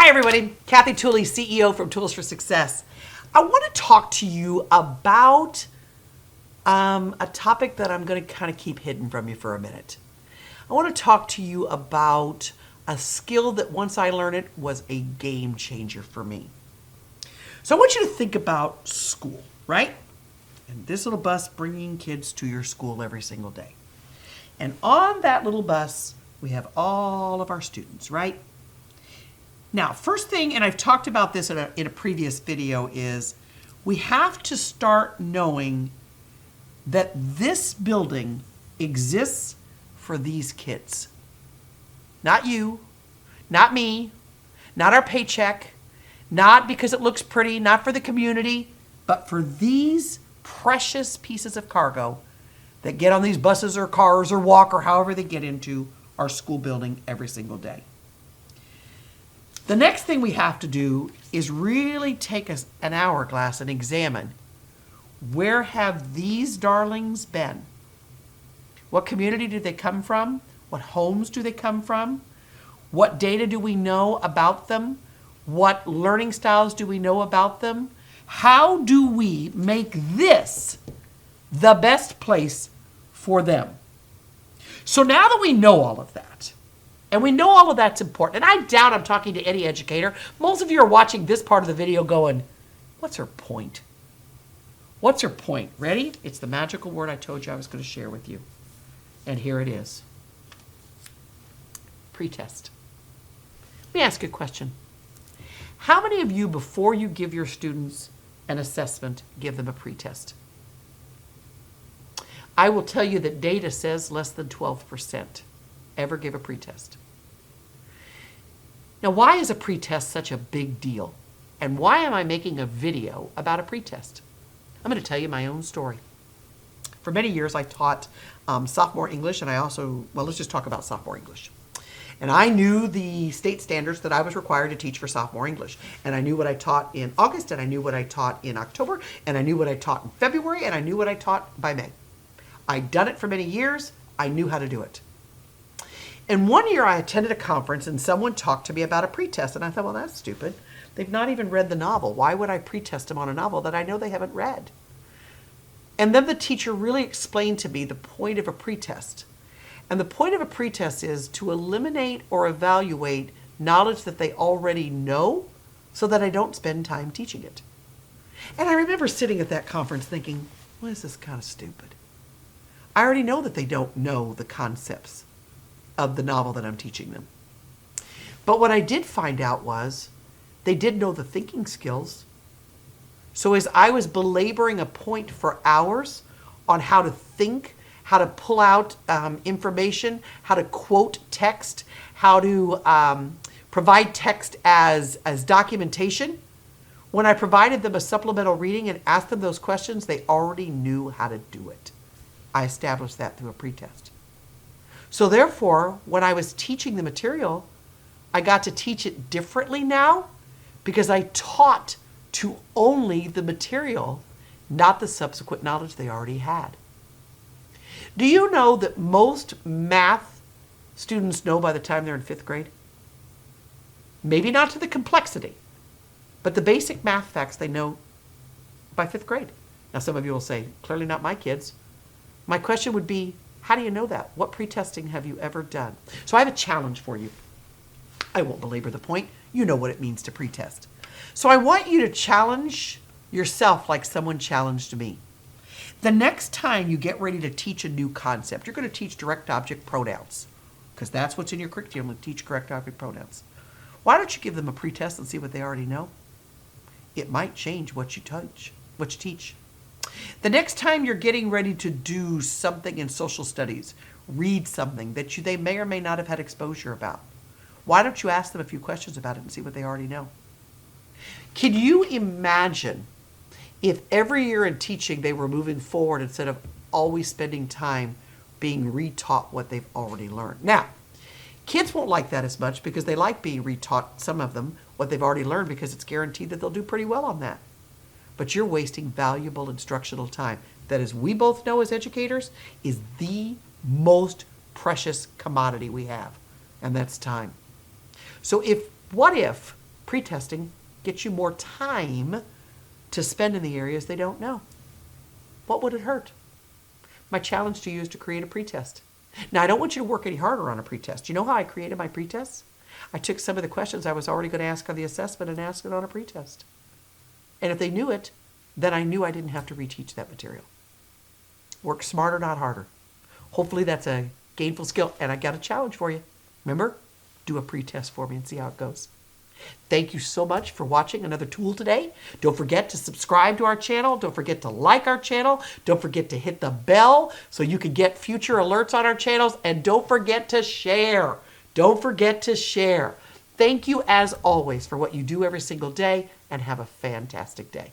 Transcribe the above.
Hi, everybody. Kathy Tooley, CEO from Tools for Success. I want to talk to you about a topic that I'm going to kind of keep hidden from you for a minute. I want to talk to you about a skill that once I learned it was a game changer for me. So I want you to think about school, right? And this little bus bringing kids to your school every single day. And on that little bus, we have all of our students, right? Now, first thing, and I've talked about this in a previous video, is we have to start knowing that this building exists for these kids. Not you, not me, not our paycheck, not because it looks pretty, not for the community, but for these precious pieces of cargo that get on these buses or cars or walk or however they get into our school building every single day. The next thing we have to do is really take an hourglass and examine, where have these darlings been? What community do they come from? What homes do they come from? What data do we know about them? What learning styles do we know about them? How do we make this the best place for them? So now that we know all of that, and we know all of that's important, and I doubt I'm talking to any educator. Most of you are watching this part of the video going, what's her point? What's her point? Ready? It's the magical word I told you I was going to share with you. And here it is. Pretest. Let me ask you a question. How many of you, before you give your students an assessment, give them a pretest? I will tell you that data says less than 12% ever give a pretest. Now, why is a pretest such a big deal? And why am I making a video about a pretest? I'm going to tell you my own story. For many years, I taught sophomore English, and I also, well, let's just talk about sophomore English. And I knew the state standards that I was required to teach for sophomore English. And I knew what I taught in August, and I knew what I taught in October, and I knew what I taught in February, and I knew what I taught by May. I'd done it for many years. I knew how to do it. And one year I attended a conference and someone talked to me about a pretest. And I thought, well, that's stupid. They've not even read the novel. Why would I pretest them on a novel that I know they haven't read? And then the teacher really explained to me the point of a pretest. And the point of a pretest is to eliminate or evaluate knowledge that they already know so that I don't spend time teaching it. And I remember sitting at that conference thinking, well, this is kind of stupid. I already know that they don't know the concepts of the novel that I'm teaching them. But what I did find out was they did know the thinking skills. So as I was belaboring a point for hours on how to think, how to pull out information, how to quote text, how to provide text as documentation, when I provided them a supplemental reading and asked them those questions, they already knew how to do it. I established that through a pretest. So therefore, when I was teaching the material, I got to teach it differently now because I taught to only the material, not the subsequent knowledge they already had. Do you know that most math students know by the time they're in 5th grade? Maybe not to the complexity, but the basic math facts they know by 5th grade. Now some of you will say, clearly not my kids. My question would be, how do you know that? What pretesting have you ever done? So I have a challenge for you. I won't belabor the point. You know what it means to pretest. So I want you to challenge yourself like someone challenged me. The next time you get ready to teach a new concept, you're going to teach direct object pronouns because that's what's in your curriculum, to teach direct object pronouns. Why don't you give them a pretest and see what they already know? It might change what you teach. The next time you're getting ready to do something in social studies, read something that they may or may not have had exposure about, why don't you ask them a few questions about it and see what they already know? Can you imagine if every year in teaching they were moving forward instead of always spending time being retaught what they've already learned? Now, kids won't like that as much because they like being retaught, some of them, what they've already learned because it's guaranteed that they'll do pretty well on that. But you're wasting valuable instructional time that, as we both know as educators, is the most precious commodity we have, and that's time. So what if Pretesting gets you more time to spend in the areas they don't know. What would it hurt? My challenge to you is to create a pretest. Now, I don't want you to work any harder on a pretest. You know how I created my pretests? I took some of the questions I was already going to ask on the assessment and asked it on a pretest. And if they knew it, then I knew I didn't have to reteach that material. Work smarter, not harder. Hopefully that's a gainful skill. And I got a challenge for you. Remember, do a pretest for me and see how it goes. Thank you so much for watching another tool today. Don't forget to subscribe to our channel. Don't forget to like our channel. Don't forget to hit the bell so you can get future alerts on our channels. And don't forget to share. Don't forget to share. Thank you as always for what you do every single day, and have a fantastic day.